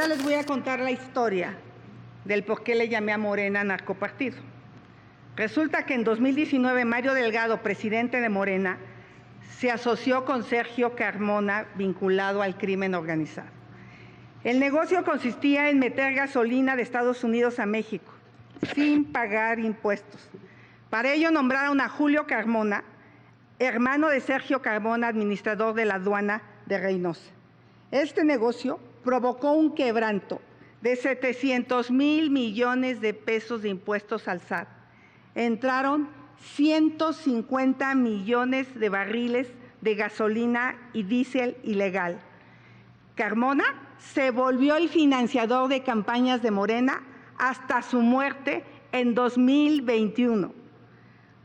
ahora les voy a contar la historia del por qué le llamé a Morena narcopartido. Resulta que en 2019 Mario Delgado, presidente de Morena, se asoció con Sergio Carmona, vinculado al crimen organizado. El negocio consistía en meter gasolina de Estados Unidos a México, sin pagar impuestos. Para ello nombraron a Julio Carmona, hermano de Sergio Carmona, administrador de la aduana de Reynosa. Este negocio provocó un quebranto de 700,000 millones de pesos de impuestos al SAT. Entraron 150 millones de barriles de gasolina y diésel ilegal. Carmona se volvió el financiador de campañas de Morena hasta su muerte en 2021.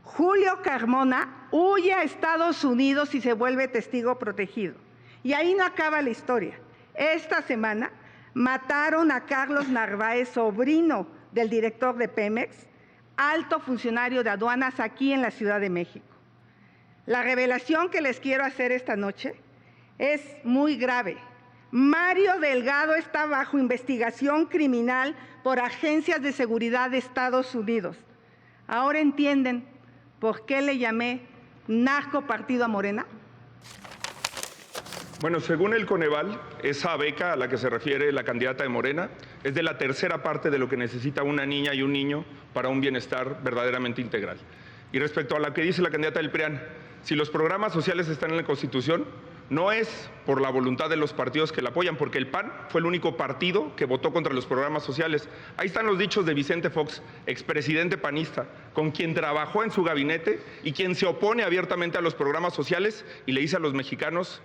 Julio Carmona huye a Estados Unidos y se vuelve testigo protegido. Y ahí no acaba la historia. Esta semana mataron a Carlos Narváez, sobrino del director de Pemex, alto funcionario de aduanas aquí en la Ciudad de México. La revelación que les quiero hacer esta noche es muy grave. Mario Delgado está bajo investigación criminal por agencias de seguridad de Estados Unidos. ¿Ahora entienden por qué le llamé narcopartido a Morena? Bueno, según el Coneval, esa beca a la que se refiere la candidata de Morena es de la tercera parte de lo que necesita una niña y un niño para un bienestar verdaderamente integral. Y respecto a lo que dice la candidata del PRIAN, si los programas sociales están en la Constitución, no es por la voluntad de los partidos que la apoyan, porque el PAN fue el único partido que votó contra los programas sociales. Ahí están los dichos de Vicente Fox, expresidente panista, con quien trabajó en su gabinete y quien se opone abiertamente a los programas sociales y le dice a los mexicanos: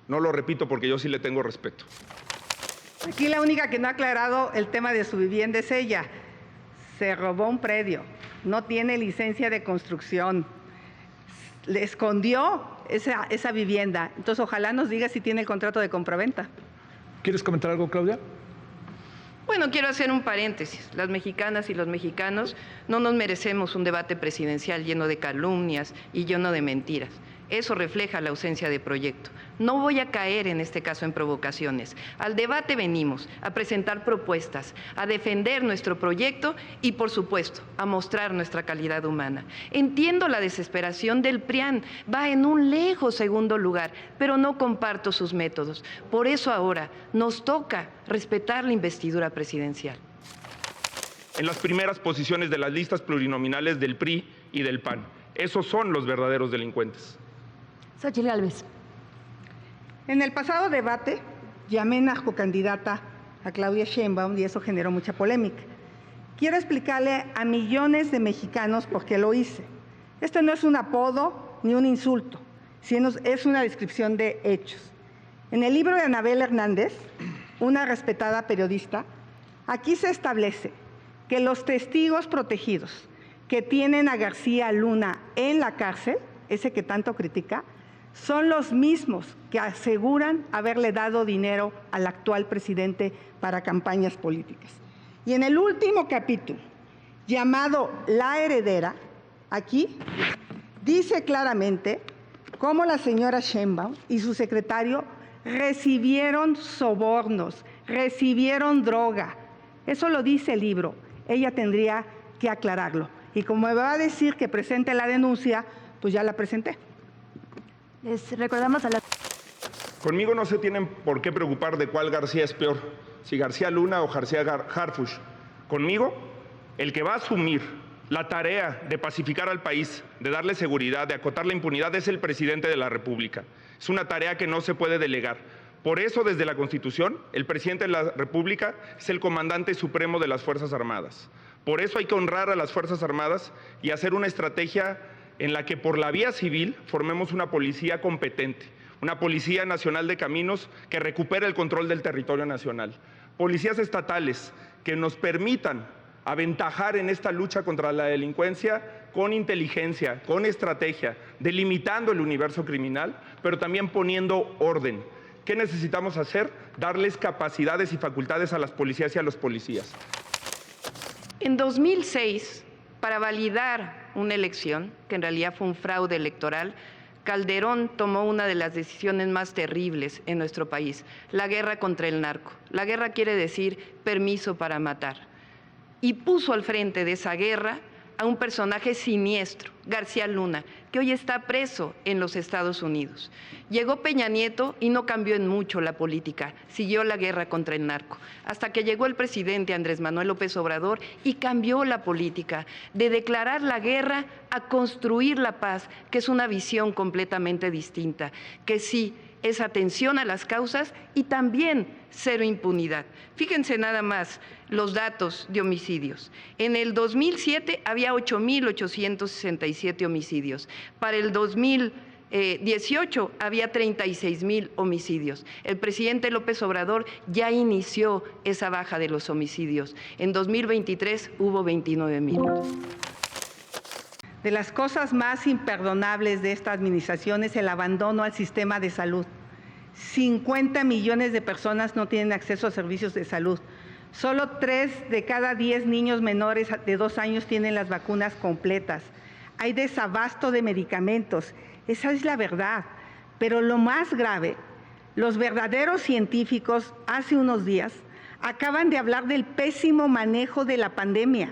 no lo repito porque yo sí le tengo respeto. Aquí la única que no ha aclarado el tema de su vivienda es ella. Se robó un predio, no tiene licencia de construcción, le escondió esa vivienda. Entonces, ojalá nos diga si tiene el contrato de compraventa. ¿Quieres comentar algo, Claudia? Bueno, quiero hacer un paréntesis. Las mexicanas y los mexicanos no nos merecemos un debate presidencial lleno de calumnias y lleno de mentiras. Eso refleja la ausencia de proyecto. No voy a caer en este caso en provocaciones. Al debate venimos a presentar propuestas, a defender nuestro proyecto y, por supuesto, a mostrar nuestra calidad humana. Entiendo la desesperación del PRIAN, va en un lejos segundo lugar, pero no comparto sus métodos. Por eso ahora nos toca respetar la investidura presidencial. En las primeras posiciones de las listas plurinominales del PRI y del PAN. Esos son los verdaderos delincuentes. Xochitl Gálvez. En el pasado debate llamé narcocandidata a Claudia Sheinbaum y eso generó mucha polémica. Quiero explicarle a millones de mexicanos por qué lo hice. Esto no es un apodo ni un insulto, sino es una descripción de hechos. En el libro de Anabel Hernández, una respetada periodista, aquí se establece que los testigos protegidos que tienen a García Luna en la cárcel, ese que tanto critica, son los mismos que aseguran haberle dado dinero al actual presidente para campañas políticas. Y en el último capítulo, llamado La Heredera, aquí dice claramente cómo la señora Sheinbaum y su secretario recibieron sobornos, recibieron droga. Eso lo dice el libro. Ella tendría que aclararlo. Y como me va a decir que presente la denuncia, pues ya la presenté. Les recordamos a la... Conmigo no se tienen por qué preocupar de cuál García es peor, si García Luna o García Harfuch. Conmigo, el que va a asumir la tarea de pacificar al país, de darle seguridad, de acotar la impunidad, es el presidente de la República. Es una tarea que no se puede delegar. Por eso, desde la Constitución, el presidente de la República es el comandante supremo de las Fuerzas Armadas. Por eso hay que honrar a las Fuerzas Armadas y hacer una estrategia en la que por la vía civil formemos una policía competente, una Policía Nacional de Caminos que recupere el control del territorio nacional, policías estatales que nos permitan aventajar en esta lucha contra la delincuencia con inteligencia, con estrategia, delimitando el universo criminal, pero también poniendo orden. ¿Qué necesitamos hacer? Darles capacidades y facultades a las policías y a los policías. En 2006, para validar una elección, que en realidad fue un fraude electoral, Calderón tomó una de las decisiones más terribles en nuestro país, la guerra contra el narco. La guerra quiere decir permiso para matar. Y puso al frente de esa guerra a un personaje siniestro, García Luna, que hoy está preso en los Estados Unidos. Llegó Peña Nieto y no cambió en mucho la política, siguió la guerra contra el narco, hasta que llegó el presidente Andrés Manuel López Obrador y cambió la política de declarar la guerra a construir la paz, que es una visión completamente distinta, que sí es atención a las causas y también cero impunidad. Fíjense nada más los datos de homicidios. En el 2007 había 8,867 homicidios. Para el 2018 había 36,000 homicidios. El presidente López Obrador ya inició esa baja de los homicidios. En 2023 hubo 29,000. De las cosas más imperdonables de esta administración es el abandono al sistema de salud. 50 millones de personas no tienen acceso a servicios de salud. Solo 3 de cada 10 niños menores de 2 años tienen las vacunas completas. Hay desabasto de medicamentos. Esa es la verdad. Pero lo más grave, los verdaderos científicos hace unos días acaban de hablar del pésimo manejo de la pandemia.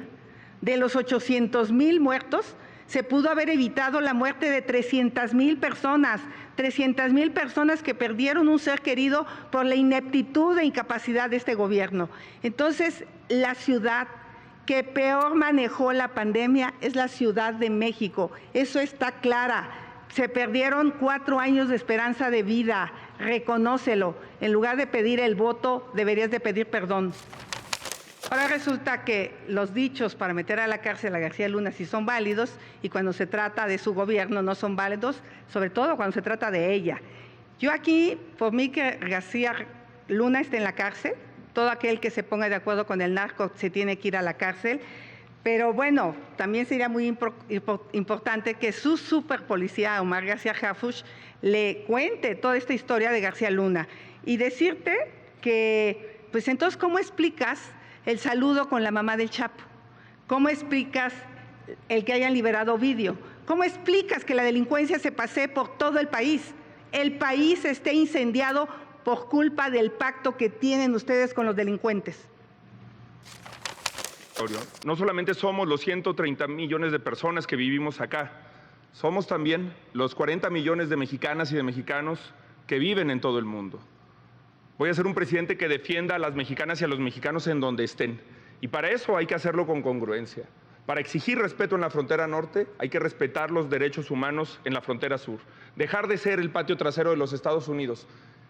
De los 800,000 muertos, se pudo haber evitado la muerte de 300,000 personas, 300,000 personas que perdieron un ser querido por la ineptitud e incapacidad de este gobierno. Entonces, la ciudad que peor manejó la pandemia es la Ciudad de México. Eso está clara. Se perdieron 4 años de esperanza de vida. Reconócelo. En lugar de pedir el voto, deberías de pedir perdón. Ahora resulta que los dichos para meter a la cárcel a García Luna sí son válidos y cuando se trata de su gobierno no son válidos, sobre todo cuando se trata de ella. Yo aquí, por mí que García Luna esté en la cárcel, todo aquel que se ponga de acuerdo con el narco se tiene que ir a la cárcel, pero bueno, también sería muy importante que su superpolicía, Omar García Harfuch, le cuente toda esta historia de García Luna y decirte que, pues entonces, ¿cómo explicas el saludo con la mamá del Chapo? ¿Cómo explicas el que hayan liberado Ovidio? ¿Cómo explicas que la delincuencia se pasee por todo el país? El país esté incendiado por culpa del pacto que tienen ustedes con los delincuentes. No solamente somos los 130 millones de personas que vivimos acá, somos también los 40 millones de mexicanas y de mexicanos que viven en todo el mundo. Voy a ser un presidente que defienda a las mexicanas y a los mexicanos en donde estén. Y para eso hay que hacerlo con congruencia. Para exigir respeto en la frontera norte, hay que respetar los derechos humanos en la frontera sur. Dejar de ser el patio trasero de los Estados Unidos.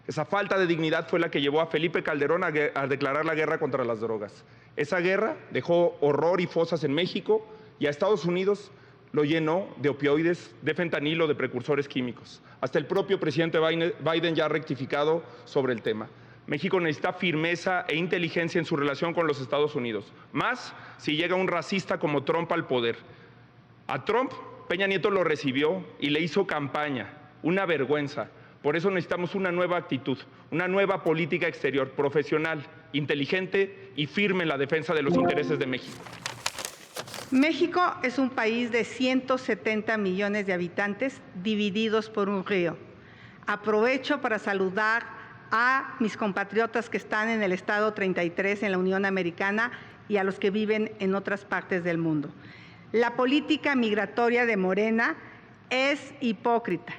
Esa falta de dignidad fue la que llevó a Felipe Calderón a declarar la guerra contra las drogas. Esa guerra dejó horror y fosas en México y a Estados Unidos lo llenó de opioides, de fentanilo, de precursores químicos. Hasta el propio presidente Biden ya ha rectificado sobre el tema. México necesita firmeza e inteligencia en su relación con los Estados Unidos, más si llega un racista como Trump al poder. A Trump, Peña Nieto lo recibió y le hizo campaña, una vergüenza. Por eso necesitamos una nueva actitud, una nueva política exterior profesional, inteligente y firme en la defensa de los intereses de México. México es un país de 170 millones de habitantes divididos por un río. Aprovecho para saludar a mis compatriotas que están en el estado 33 en la Unión Americana y a los que viven en otras partes del mundo. La política migratoria de Morena es hipócrita.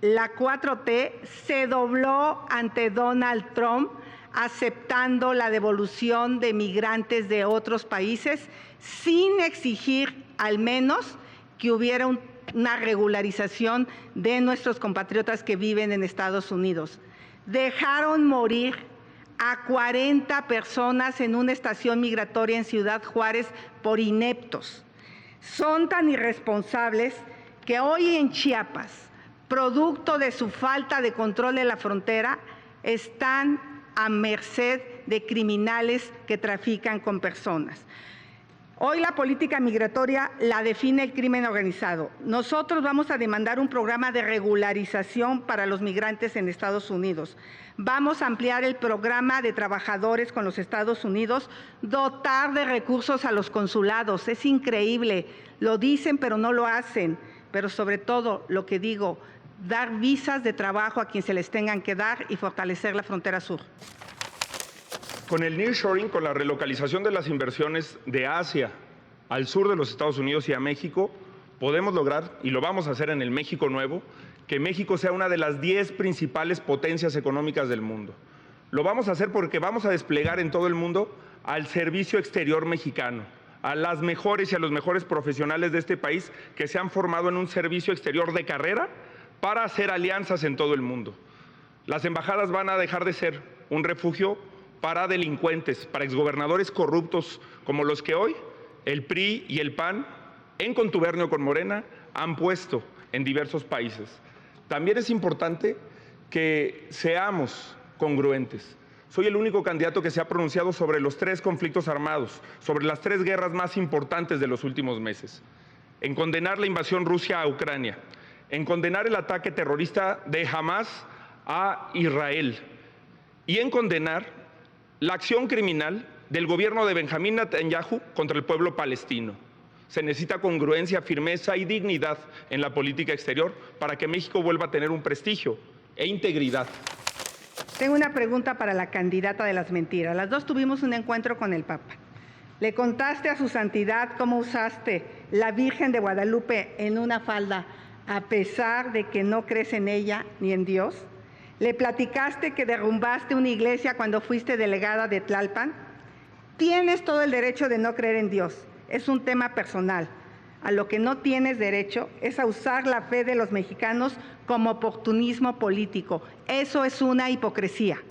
La 4T se dobló ante Donald Trump aceptando la devolución de migrantes de otros países sin exigir al menos que hubiera una regularización de nuestros compatriotas que viven en Estados Unidos. Dejaron morir a 40 personas en una estación migratoria en Ciudad Juárez por ineptos. Son tan irresponsables que hoy en Chiapas, producto de su falta de control de la frontera, están a merced de criminales que trafican con personas. Hoy la política migratoria la define el crimen organizado. Nosotros vamos a demandar un programa de regularización para los migrantes en Estados Unidos. Vamos a ampliar el programa de trabajadores con los Estados Unidos, dotar de recursos a los consulados. Es increíble, lo dicen pero no lo hacen. Pero sobre todo, lo que digo, dar visas de trabajo a quien se les tengan que dar y fortalecer la frontera sur. Con el nearshoring, con la relocalización de las inversiones de Asia al sur de los Estados Unidos y a México, podemos lograr, y lo vamos a hacer en el México Nuevo, que México sea una de las 10 principales potencias económicas del mundo. Lo vamos a hacer porque vamos a desplegar en todo el mundo al servicio exterior mexicano, a las mejores y a los mejores profesionales de este país que se han formado en un servicio exterior de carrera para hacer alianzas en todo el mundo. Las embajadas van a dejar de ser un refugio para delincuentes, para exgobernadores corruptos como los que hoy el PRI y el PAN, en contubernio con Morena, han puesto en diversos países. También es importante que seamos congruentes. Soy el único candidato que se ha pronunciado sobre los 3 conflictos armados, sobre las 3 guerras más importantes de los últimos meses. En condenar la invasión rusa a Ucrania, en condenar el ataque terrorista de Hamas a Israel y en condenar la acción criminal del gobierno de Benjamín Netanyahu contra el pueblo palestino. Se necesita congruencia, firmeza y dignidad en la política exterior para que México vuelva a tener un prestigio e integridad. Tengo una pregunta para la candidata de las mentiras. Las dos tuvimos un encuentro con el Papa. ¿Le contaste a su santidad cómo usaste la Virgen de Guadalupe en una falda a pesar de que no crees en ella ni en Dios? ¿Le platicaste que derrumbaste una iglesia cuando fuiste delegada de Tlalpan? Tienes todo el derecho de no creer en Dios. Es un tema personal. A lo que no tienes derecho es a usar la fe de los mexicanos como oportunismo político. Eso es una hipocresía.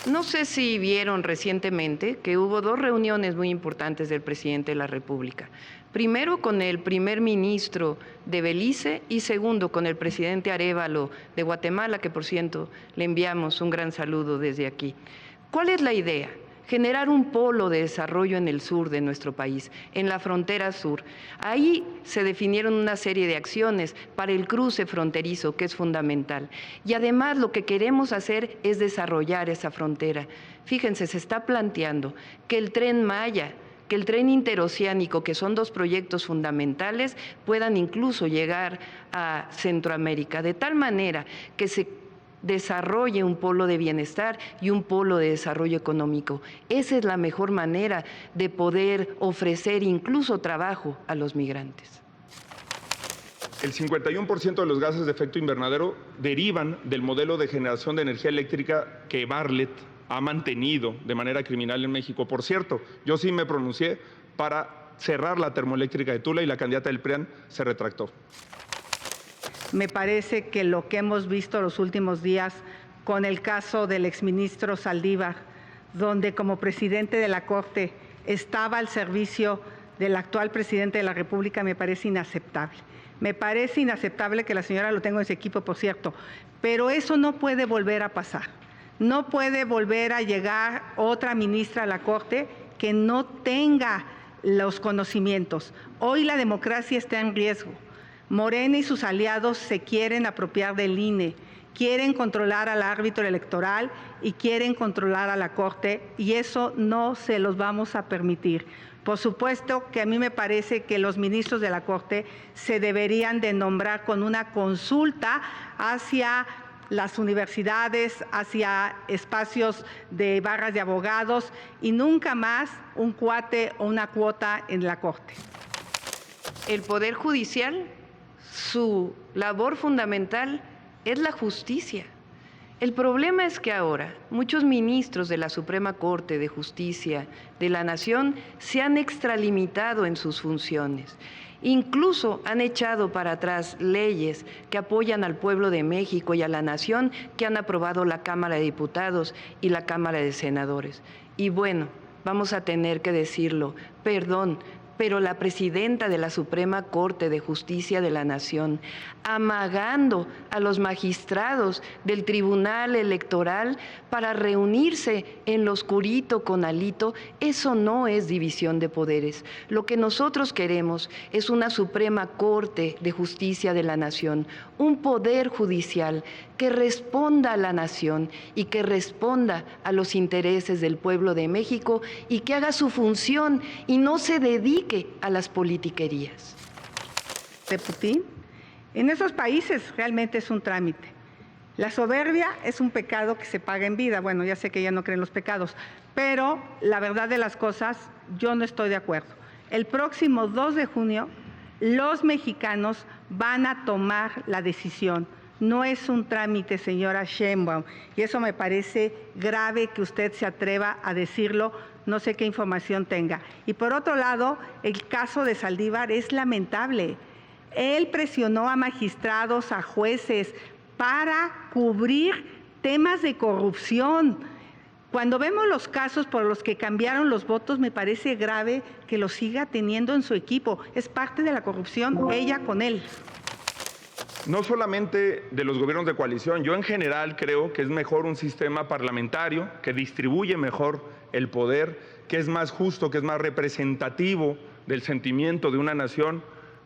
No sé si vieron recientemente que hubo 2 reuniones muy importantes del presidente de la República. Primero con el primer ministro de Belice y segundo con el presidente Arévalo de Guatemala, que por cierto le enviamos un gran saludo desde aquí. ¿Cuál es la idea? Generar un polo de desarrollo en el sur de nuestro país, en la frontera sur. Ahí se definieron una serie de acciones para el cruce fronterizo, que es fundamental. Y además lo que queremos hacer es desarrollar esa frontera. Fíjense, se está planteando que el Tren Maya, que el tren interoceánico, que son 2 proyectos fundamentales, puedan incluso llegar a Centroamérica, de tal manera que se desarrolle un polo de bienestar y un polo de desarrollo económico. Esa es la mejor manera de poder ofrecer incluso trabajo a los migrantes. El 51% de los gases de efecto invernadero derivan del modelo de generación de energía eléctrica que Bartlett ha mantenido de manera criminal en México. Por cierto, yo sí me pronuncié para cerrar la termoeléctrica de Tula y la candidata del PRIAN se retractó. Me parece que lo que hemos visto los últimos días con el caso del exministro Saldívar, donde como presidente de la Corte estaba al servicio del actual presidente de la República, me parece inaceptable. Me parece inaceptable que la señora lo tenga en su equipo, por cierto, pero eso no puede volver a pasar. No puede volver a llegar otra ministra a la Corte que no tenga los conocimientos. Hoy la democracia está en riesgo. Morena y sus aliados se quieren apropiar del INE, quieren controlar al árbitro electoral y quieren controlar a la Corte, y eso no se los vamos a permitir. Por supuesto que a mí me parece que los ministros de la Corte se deberían de nombrar con una consulta hacia las universidades, hacia espacios de barras de abogados y nunca más un cuate o una cuota en la Corte. El Poder Judicial, su labor fundamental es la justicia. El problema es que ahora muchos ministros de la Suprema Corte de Justicia de la Nación se han extralimitado en sus funciones. Incluso han echado para atrás leyes que apoyan al pueblo de México y a la nación que han aprobado la Cámara de Diputados y la Cámara de Senadores. Y bueno, vamos a tener que decirlo, perdón, pero la presidenta de la Suprema Corte de Justicia de la Nación, amagando a los magistrados del Tribunal Electoral para reunirse en lo oscurito con Alito, eso no es división de poderes. Lo que nosotros queremos es una Suprema Corte de Justicia de la Nación, un poder judicial que responda a la nación y que responda a los intereses del pueblo de México y que haga su función y no se dedique a las politiquerías. De Putin, En esos países realmente es un trámite. La soberbia es un pecado que se paga en vida. Bueno, ya sé que ella no cree en los pecados, pero la verdad de las cosas, yo no estoy de acuerdo. El próximo 2 de junio, los mexicanos van a tomar la decisión. No es un trámite, señora Sheinbaum, y eso me parece grave que usted se atreva a decirlo, no sé qué información tenga. Y por otro lado, el caso de Saldívar es lamentable. Él presionó a magistrados, a jueces, para cubrir temas de corrupción. Cuando vemos los casos por los que cambiaron los votos, me parece grave que lo siga teniendo en su equipo. Es parte de la corrupción, ella con él. No solamente de los gobiernos de coalición, yo en general creo que es mejor un sistema parlamentario que distribuye mejor el poder, que es más justo, que es más representativo del sentimiento de una nación,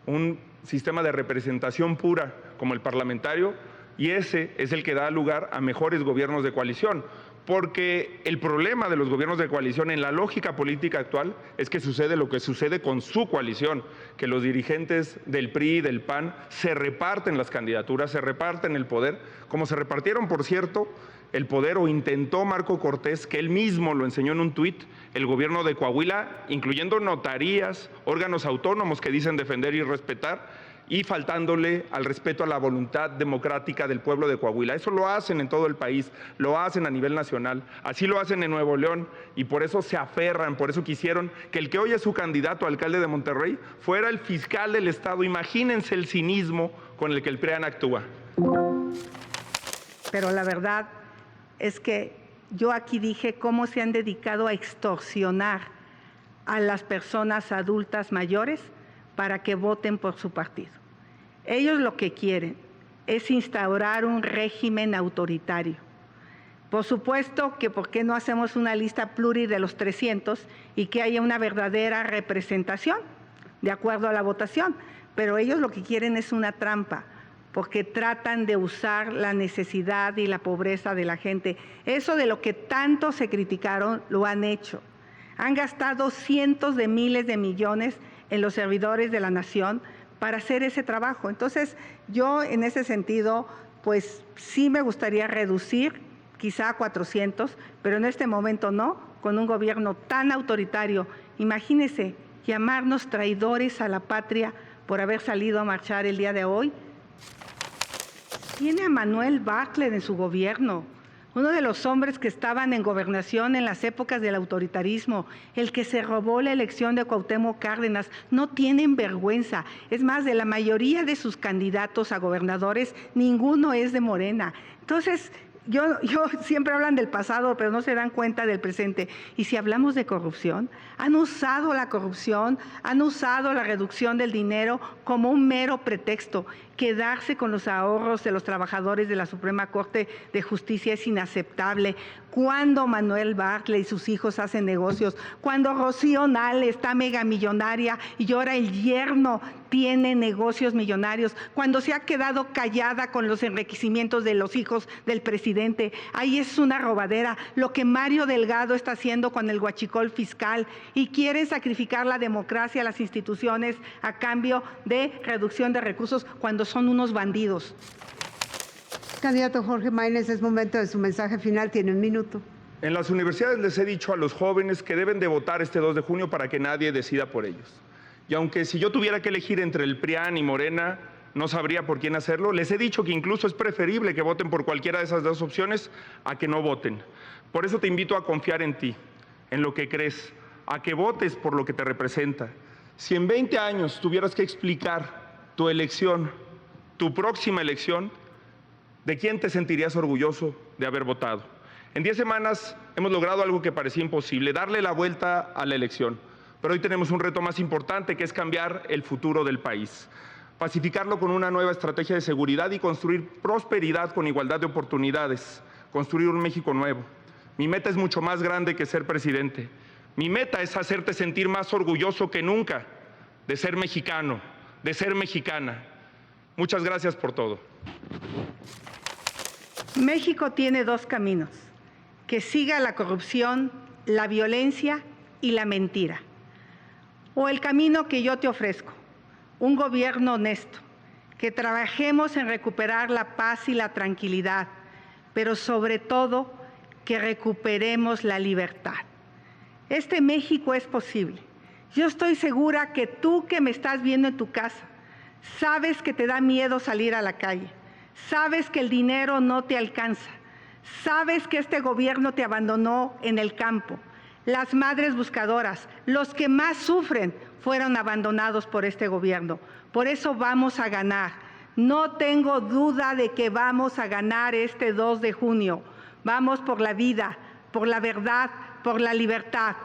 un sistema de representación pura como el parlamentario, y ese es el que da lugar a mejores gobiernos de coalición. Porque el problema de los gobiernos de coalición en la lógica política actual es que sucede lo que sucede con su coalición, que los dirigentes del PRI y del PAN se reparten las candidaturas, se reparten el poder, como se repartieron, por cierto, el poder o intentó Marco Cortés, que él mismo lo enseñó en un tuit, el gobierno de Coahuila, incluyendo notarías, órganos autónomos que dicen defender y respetar, y faltándole al respeto a la voluntad democrática del pueblo de Coahuila. Eso lo hacen en todo el país, lo hacen a nivel nacional, así lo hacen en Nuevo León, y por eso se aferran, por eso quisieron que el que hoy es su candidato a alcalde de Monterrey fuera el fiscal del Estado. Imagínense el cinismo con el que el PRIAN actúa. Pero la verdad es que yo aquí dije cómo se han dedicado a extorsionar a las personas adultas mayores para que voten por su partido. Ellos lo que quieren es instaurar un régimen autoritario. Por supuesto que ¿por qué no hacemos una lista pluri de los 300 y que haya una verdadera representación de acuerdo a la votación? Pero ellos lo que quieren es una trampa, porque tratan de usar la necesidad y la pobreza de la gente. Eso de lo que tanto se criticaron, lo han hecho. Han gastado cientos de miles de millones en los servidores de la nación para hacer ese trabajo. Entonces, yo en ese sentido, pues sí me gustaría reducir, quizá a 400, pero en este momento no, con un gobierno tan autoritario. Imagínense llamarnos traidores a la patria por haber salido a marchar el día de hoy. Tiene a Manuel Bartlett en su gobierno, uno de los hombres que estaban en gobernación en las épocas del autoritarismo, el que se robó la elección de Cuauhtémoc Cárdenas. No tienen vergüenza. Es más, de la mayoría de sus candidatos a gobernadores, ninguno es de Morena. Entonces, yo siempre hablan del pasado, pero no se dan cuenta del presente. Y si hablamos de corrupción, han usado la corrupción, han usado la reducción del dinero como un mero pretexto. Quedarse con los ahorros de los trabajadores de la Suprema Corte de Justicia es inaceptable. Cuando Manuel Bartlett y sus hijos hacen negocios, cuando Rocío Nale está megamillonaria y ahora el yerno tiene negocios millonarios, cuando se ha quedado callada con los enriquecimientos de los hijos del presidente, ahí es una robadera. Lo que Mario Delgado está haciendo con el huachicol fiscal, y quieren sacrificar la democracia, las instituciones, a cambio de reducción de recursos, cuando son unos bandidos. Candidato Jorge Maínez, es momento de su mensaje final, tiene un minuto. En las universidades les he dicho a los jóvenes que deben de votar este 2 de junio para que nadie decida por ellos. Y aunque si yo tuviera que elegir entre el PRIAN y Morena, no sabría por quién hacerlo, les he dicho que incluso es preferible que voten por cualquiera de esas dos opciones a que no voten. Por eso te invito a confiar en ti, en lo que crees, a que votes por lo que te representa. Si en 20 años tuvieras que explicar tu elección, tu próxima elección, ¿de quién te sentirías orgulloso de haber votado? En 10 semanas hemos logrado algo que parecía imposible, darle la vuelta a la elección. Pero hoy tenemos un reto más importante, que es cambiar el futuro del país. Pacificarlo con una nueva estrategia de seguridad y construir prosperidad con igualdad de oportunidades. Construir un México nuevo. Mi meta es mucho más grande que ser presidente. Mi meta es hacerte sentir más orgulloso que nunca de ser mexicano, de ser mexicana. Muchas gracias por todo. México tiene dos caminos: que siga la corrupción, la violencia y la mentira. O el camino que yo te ofrezco, un gobierno honesto, que trabajemos en recuperar la paz y la tranquilidad, pero sobre todo que recuperemos la libertad. Este México es posible. Yo estoy segura que tú que me estás viendo en tu casa, sabes que te da miedo salir a la calle, sabes que el dinero no te alcanza, sabes que este gobierno te abandonó en el campo. Las madres buscadoras, los que más sufren, fueron abandonados por este gobierno. Por eso vamos a ganar. No tengo duda de que vamos a ganar este 2 de junio. Vamos por la vida, por la verdad, por la libertad.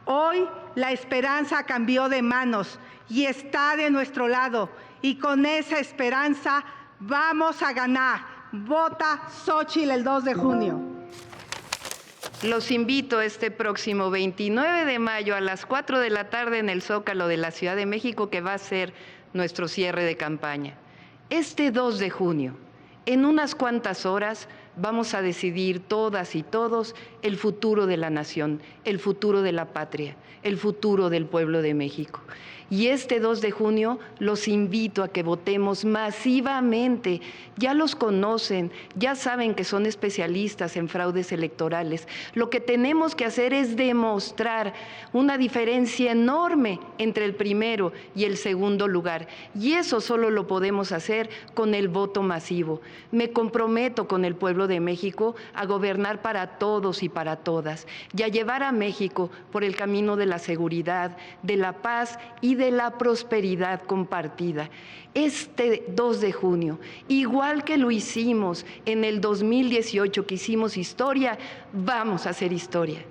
Hoy la esperanza cambió de manos y está de nuestro lado. Y con esa esperanza vamos a ganar. Vota Xóchitl el 2 de junio. Los invito este próximo 29 de mayo a las 4 de la tarde en el Zócalo de la Ciudad de México, que va a ser nuestro cierre de campaña. Este 2 de junio, en unas cuantas horas, vamos a decidir todas y todos el futuro de la nación, el futuro de la patria, el futuro del pueblo de México. Y este 2 de junio los invito a que votemos masivamente. Ya los conocen, ya saben que son especialistas en fraudes electorales. Lo que tenemos que hacer es demostrar una diferencia enorme entre el primero y el segundo lugar. Y eso solo lo podemos hacer con el voto masivo. Me comprometo con el pueblo de México a gobernar para todos y para todas, y a llevar a México por el camino de la seguridad, de la paz y de la prosperidad compartida. Este 2 de junio, igual que lo hicimos en el 2018, que hicimos historia, vamos a hacer historia.